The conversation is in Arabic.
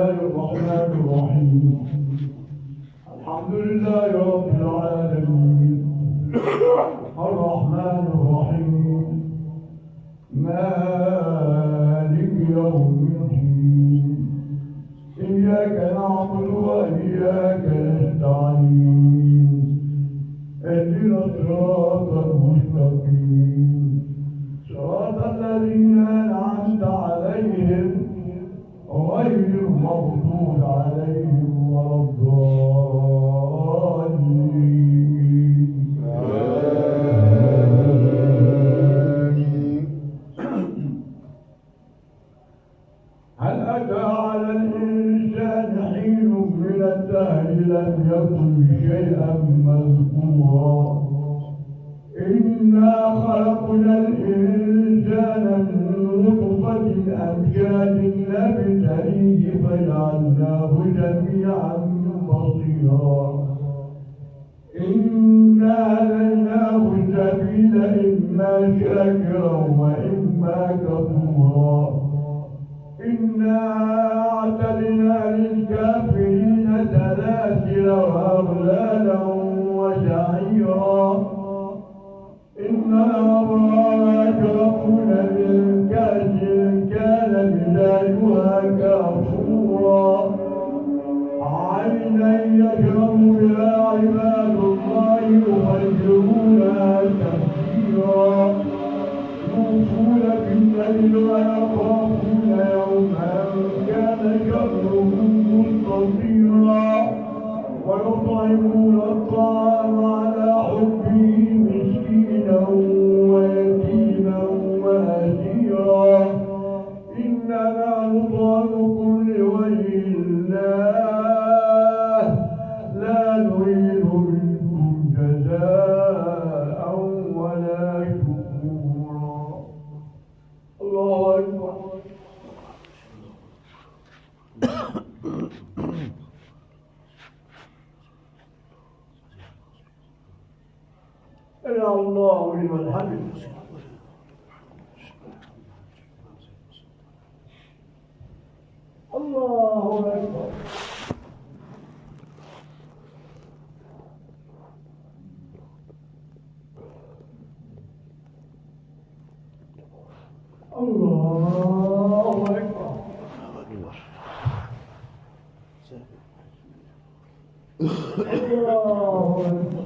الله الرحمن الرحيم الحمد لله رب العالمين الرحمن الرحيم مالك يوم الدين إياك نعبد وإياك نستعين اهدنا الصراط المستقيم صراط الذين أنعمت عليهم غير المغضوب عليهم ولا الضالين. هل أتى على الإنسان حين من الدهر لم يكن شيئا مذكورا إنا خلقنا الإنسان من نطفة أمشاج نبتليه فجعلناه سميعا بصيرا إنا هديناه السبيل إما شاكرا وإما كفورا إنا أعتدنا للكافرين سلاسل وأغلالا وسعيرا إن الأبرار يشربون من كأس كان مزاجها كافورا عينا يشرب بها عباد الله يفجرونها تفجيرا يوفون بالنذر ويخافون يوما كان شره مستطيرا ويطعمون الطعام على حبه مسكينا ويتيما واسيرا إنما نطعمكم لوجه الله لا نريد منكم جزاء ولا شكورا. الله أكبر. يا الله لمن حمده. الله أكبر. الله أكبر. الله أكبر.